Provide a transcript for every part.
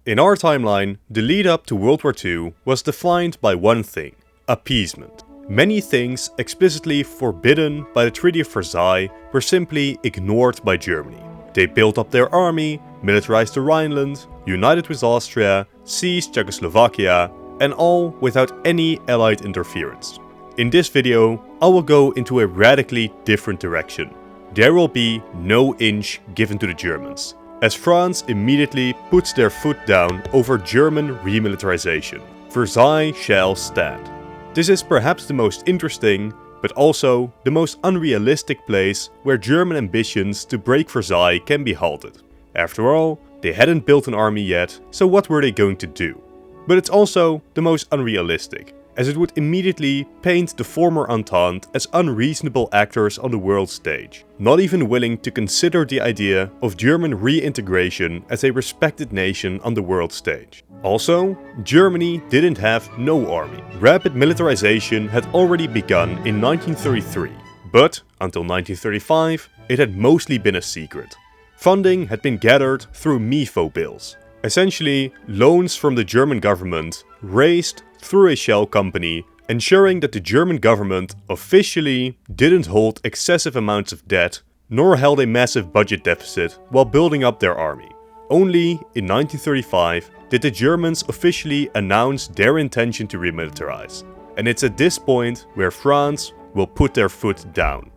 In our timeline, the lead up to World War II was defined by one thing: appeasement. Many things explicitly forbidden by the Treaty of Versailles were simply ignored by Germany. They built up their army, militarized the Rhineland, united with Austria, seized Czechoslovakia, and all without any Allied interference. In this video, I will go into a radically different direction. There will be no inch given to the Germans, as France immediately puts their foot down over German remilitarization. Versailles shall stand. This is perhaps the most interesting, but also the most unrealistic place where German ambitions to break Versailles can be halted. After all, they hadn't built an army yet, so what were they going to do? But it's also the most unrealistic, as it would immediately paint the former Entente as unreasonable actors on the world stage, not even willing to consider the idea of German reintegration as a respected nation on the world stage. Also, Germany didn't have no army. Rapid militarization had already begun in 1933, but until 1935 it had mostly been a secret. Funding had been gathered through MIFO bills, essentially loans from the German government raised through a shell company, ensuring that the German government officially didn't hold excessive amounts of debt, nor held a massive budget deficit while building up their army. Only in 1935 did the Germans officially announce their intention to remilitarize, and it's at this point where France will put their foot down.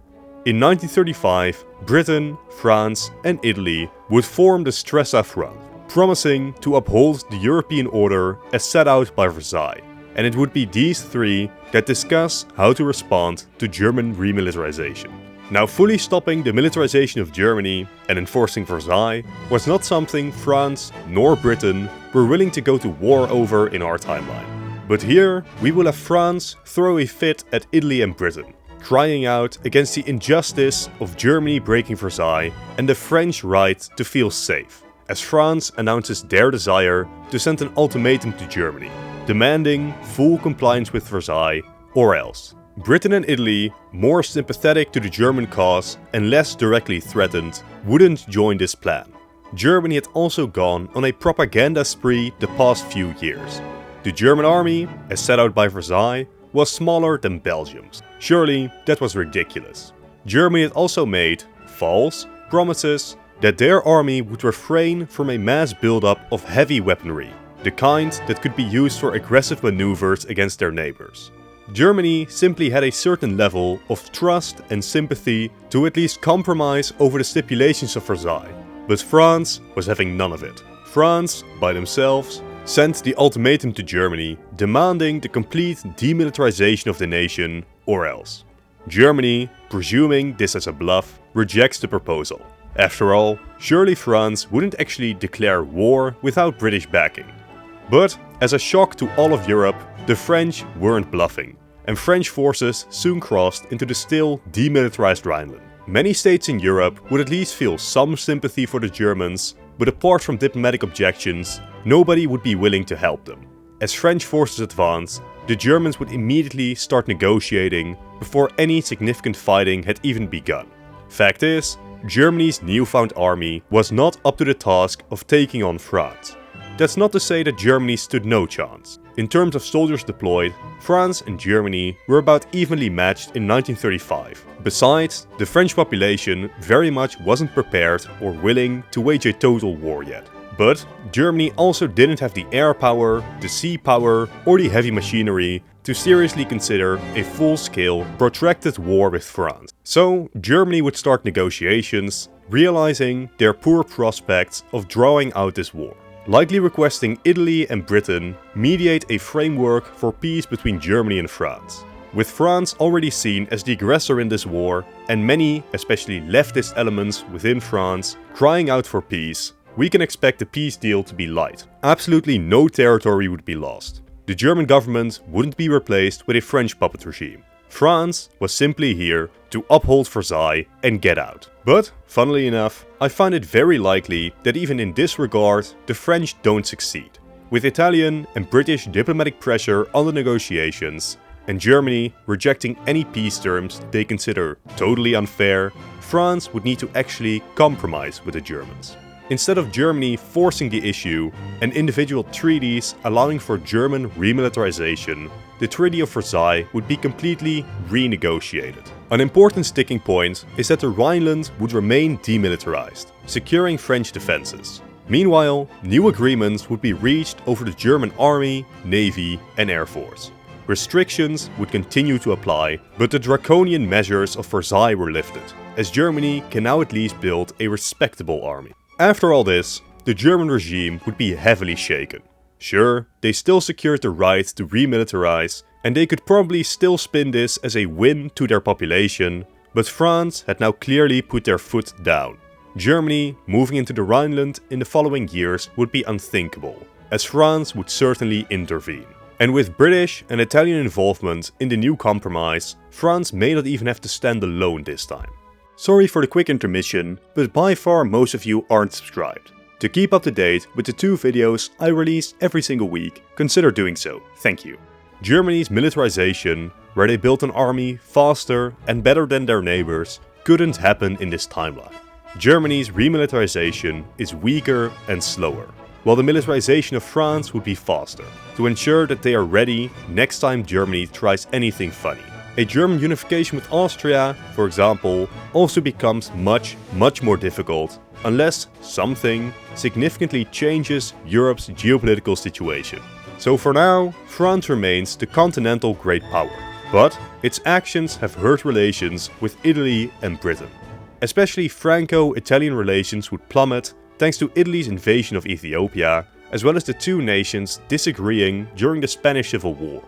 In 1935, Britain, France and Italy would form the Stresa Front, promising to uphold the European order as set out by Versailles. And it would be these three that discuss how to respond to German remilitarization. Now, fully stopping the militarization of Germany and enforcing Versailles was not something France nor Britain were willing to go to war over in our timeline. But here, we will have France throw a fit at Italy and Britain, crying out against the injustice of Germany breaking Versailles and the French right to feel safe, as France announces their desire to send an ultimatum to Germany, demanding full compliance with Versailles or else. Britain and Italy, more sympathetic to the German cause and less directly threatened, wouldn't join this plan. Germany had also gone on a propaganda spree the past few years. The German army, as set out by Versailles, was smaller than Belgium's. Surely that was ridiculous. Germany had also made false promises that their army would refrain from a mass buildup of heavy weaponry, the kind that could be used for aggressive maneuvers against their neighbors. Germany simply had a certain level of trust and sympathy to at least compromise over the stipulations of Versailles. But France was having none of it. France, by themselves, sent the ultimatum to Germany, demanding the complete demilitarization of the nation or else. Germany, presuming this as a bluff, rejects the proposal. After all, surely France wouldn't actually declare war without British backing. But as a shock to all of Europe, the French weren't bluffing, and French forces soon crossed into the still demilitarized Rhineland. Many states in Europe would at least feel some sympathy for the Germans, but apart from diplomatic objections, nobody would be willing to help them. As French forces advanced, the Germans would immediately start negotiating before any significant fighting had even begun. Fact is, Germany's newfound army was not up to the task of taking on France. That's not to say that Germany stood no chance. In terms of soldiers deployed, France and Germany were about evenly matched in 1935. Besides, the French population very much wasn't prepared or willing to wage a total war yet. But Germany also didn't have the air power, the sea power, or the heavy machinery to seriously consider a full-scale, protracted war with France. So Germany would start negotiations, realizing their poor prospects of drawing out this war, likely requesting Italy and Britain mediate a framework for peace between Germany and France. With France already seen as the aggressor in this war, and many, especially leftist elements within France, crying out for peace, we can expect the peace deal to be light. Absolutely no territory would be lost. The German government wouldn't be replaced with a French puppet regime. France was simply here to uphold Versailles and get out. But, funnily enough, I find it very likely that even in this regard, the French don't succeed. With Italian and British diplomatic pressure on the negotiations, and Germany rejecting any peace terms they consider totally unfair, France would need to actually compromise with the Germans. Instead of Germany forcing the issue and individual treaties allowing for German remilitarization, the Treaty of Versailles would be completely renegotiated. An important sticking point is that the Rhineland would remain demilitarized, securing French defenses. Meanwhile, new agreements would be reached over the German army, navy and air force. Restrictions would continue to apply, but the draconian measures of Versailles were lifted, as Germany can now at least build a respectable army. After all this, the German regime would be heavily shaken. Sure, they still secured the right to remilitarize, and they could probably still spin this as a win to their population, but France had now clearly put their foot down. Germany moving into the Rhineland in the following years would be unthinkable, as France would certainly intervene. And with British and Italian involvement in the new compromise, France may not even have to stand alone this time. Sorry for the quick intermission, but by far most of you aren't subscribed. To keep up to date with the 2 videos I release every single week, consider doing so, thank you. Germany's militarization, where they built an army faster and better than their neighbors, couldn't happen in this timeline. Germany's remilitarization is weaker and slower, while the militarization of France would be faster, to ensure that they are ready next time Germany tries anything funny. A German unification with Austria, for example, also becomes much more difficult unless something significantly changes Europe's geopolitical situation. So for now, France remains the continental great power, but its actions have hurt relations with Italy and Britain. Especially Franco-Italian relations would plummet thanks to Italy's invasion of Ethiopia, as well as the 2 nations disagreeing during the Spanish Civil War.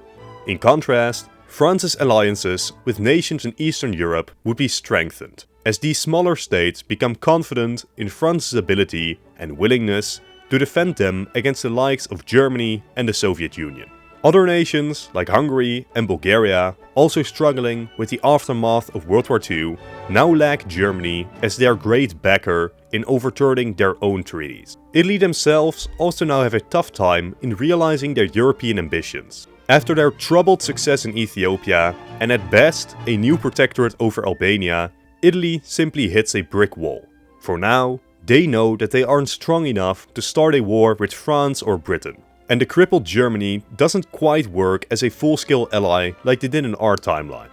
In contrast, France's alliances with nations in Eastern Europe would be strengthened, as these smaller states become confident in France's ability and willingness to defend them against the likes of Germany and the Soviet Union. Other nations, like Hungary and Bulgaria, also struggling with the aftermath of World War II, now lack Germany as their great backer in overturning their own treaties. Italy themselves also now have a tough time in realizing their European ambitions. After their troubled success in Ethiopia, and at best a new protectorate over Albania, Italy simply hits a brick wall. For now, they know that they aren't strong enough to start a war with France or Britain. And the crippled Germany doesn't quite work as a full-scale ally like they did in our timeline.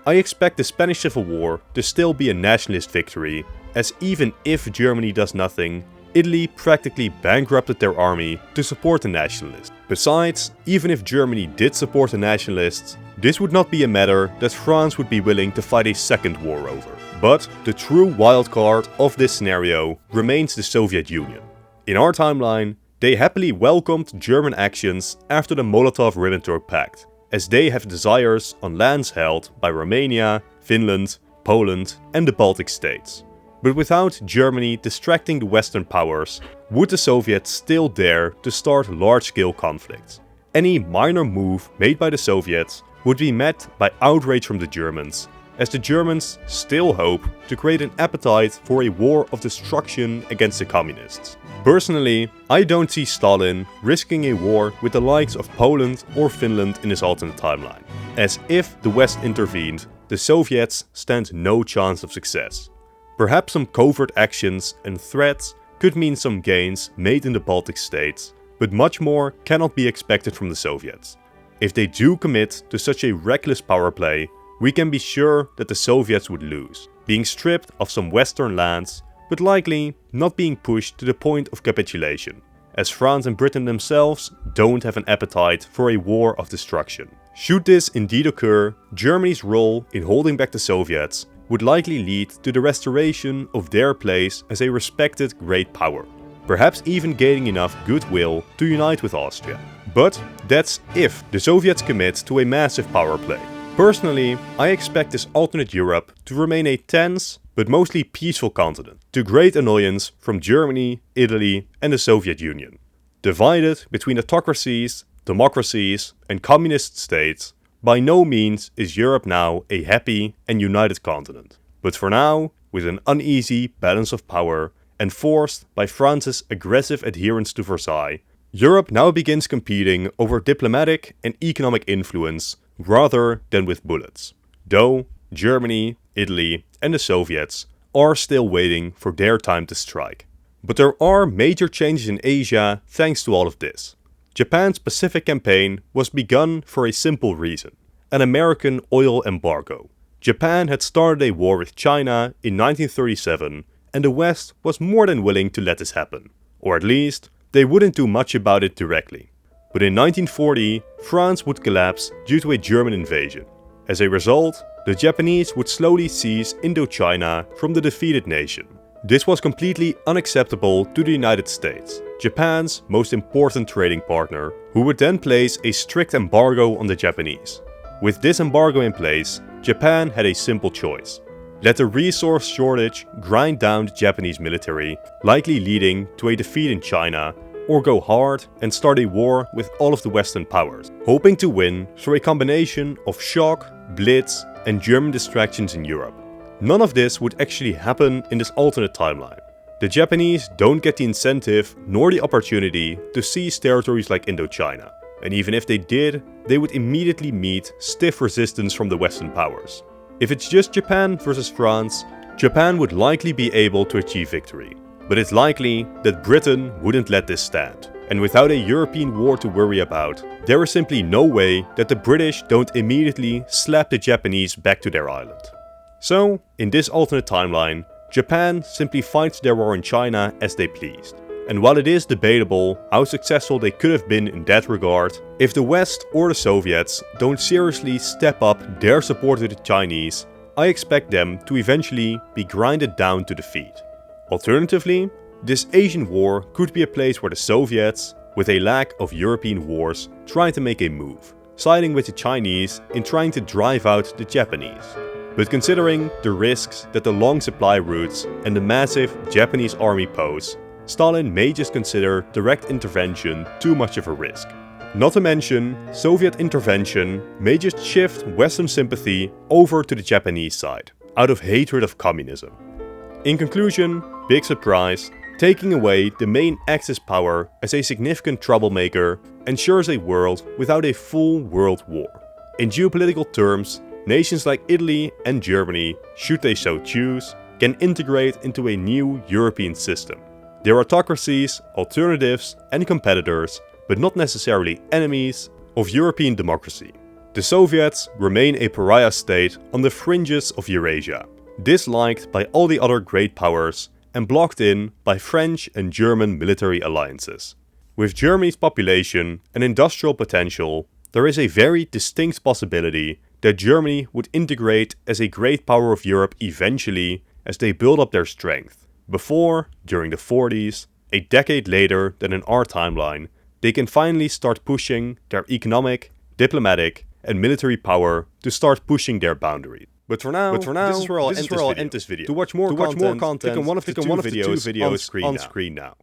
I expect the Spanish Civil War to still be a nationalist victory, as even if Germany does nothing, Italy practically bankrupted their army to support the nationalists. Besides, even if Germany did support the nationalists, this would not be a matter that France would be willing to fight a second war over. But the true wildcard of this scenario remains the Soviet Union. In our timeline, they happily welcomed German actions after the Molotov-Ribbentrop Pact, as they have desires on lands held by Romania, Finland, Poland and the Baltic states. But without Germany distracting the Western powers, would the Soviets still dare to start large-scale conflicts? Any minor move made by the Soviets would be met by outrage from the Germans, as the Germans still hope to create an appetite for a war of destruction against the communists. Personally, I don't see Stalin risking a war with the likes of Poland or Finland in his alternate timeline, as if the West intervened, the Soviets stand no chance of success. Perhaps some covert actions and threats could mean some gains made in the Baltic states, but much more cannot be expected from the Soviets. If they do commit to such a reckless power play, we can be sure that the Soviets would lose, being stripped of some Western lands, but likely not being pushed to the point of capitulation, as France and Britain themselves don't have an appetite for a war of destruction. Should this indeed occur, Germany's role in holding back the Soviets would likely lead to the restoration of their place as a respected great power, perhaps even gaining enough goodwill to unite with Austria. But that's if the Soviets commit to a massive power play. Personally, I expect this alternate Europe to remain a tense but mostly peaceful continent, to great annoyance from Germany, Italy and the Soviet Union. Divided between autocracies, democracies and communist states, by no means is Europe now a happy and united continent. But for now, with an uneasy balance of power, enforced by France's aggressive adherence to Versailles, Europe now begins competing over diplomatic and economic influence rather than with bullets. Though Germany, Italy and the Soviets are still waiting for their time to strike. But there are major changes in Asia thanks to all of this. Japan's Pacific campaign was begun for a simple reason: an American oil embargo. Japan had started a war with China in 1937, and the West was more than willing to let this happen. Or at least, they wouldn't do much about it directly. But in 1940, France would collapse due to a German invasion. As a result, the Japanese would slowly seize Indochina from the defeated nation. This was completely unacceptable to the United States, Japan's most important trading partner, who would then place a strict embargo on the Japanese. With this embargo in place, Japan had a simple choice: let the resource shortage grind down the Japanese military, likely leading to a defeat in China, or go hard and start a war with all of the Western powers, hoping to win through a combination of shock, blitz, and German distractions in Europe. None of this would actually happen in this alternate timeline. The Japanese don't get the incentive nor the opportunity to seize territories like Indochina, and even if they did, they would immediately meet stiff resistance from the Western powers. If it's just Japan versus France, Japan would likely be able to achieve victory. But it's likely that Britain wouldn't let this stand. And without a European war to worry about, there is simply no way that the British don't immediately slap the Japanese back to their island. So, in this alternate timeline, Japan simply fights their war in China as they pleased. And while it is debatable how successful they could have been in that regard, if the West or the Soviets don't seriously step up their support to the Chinese, I expect them to eventually be grinded down to defeat. Alternatively, this Asian war could be a place where the Soviets, with a lack of European wars, try to make a move, siding with the Chinese in trying to drive out the Japanese. But considering the risks that the long supply routes and the massive Japanese army pose, Stalin may just consider direct intervention too much of a risk. Not to mention, Soviet intervention may just shift Western sympathy over to the Japanese side, out of hatred of communism. In conclusion, big surprise, taking away the main Axis power as a significant troublemaker ensures a world without a full world war. In geopolitical terms, nations like Italy and Germany, should they so choose, can integrate into a new European system. They're autocracies, alternatives and competitors, but not necessarily enemies, of European democracy. The Soviets remain a pariah state on the fringes of Eurasia, disliked by all the other great powers and blocked in by French and German military alliances. With Germany's population and industrial potential, there is a very distinct possibility that Germany would integrate as a great power of Europe eventually as they build up their strength. Before, during the 40s, a decade later than in our timeline, they can finally start pushing their economic, diplomatic, and military power to start pushing their boundaries. But for now, this is where I'll end this video. To watch more content, click on one of the two videos on screen now.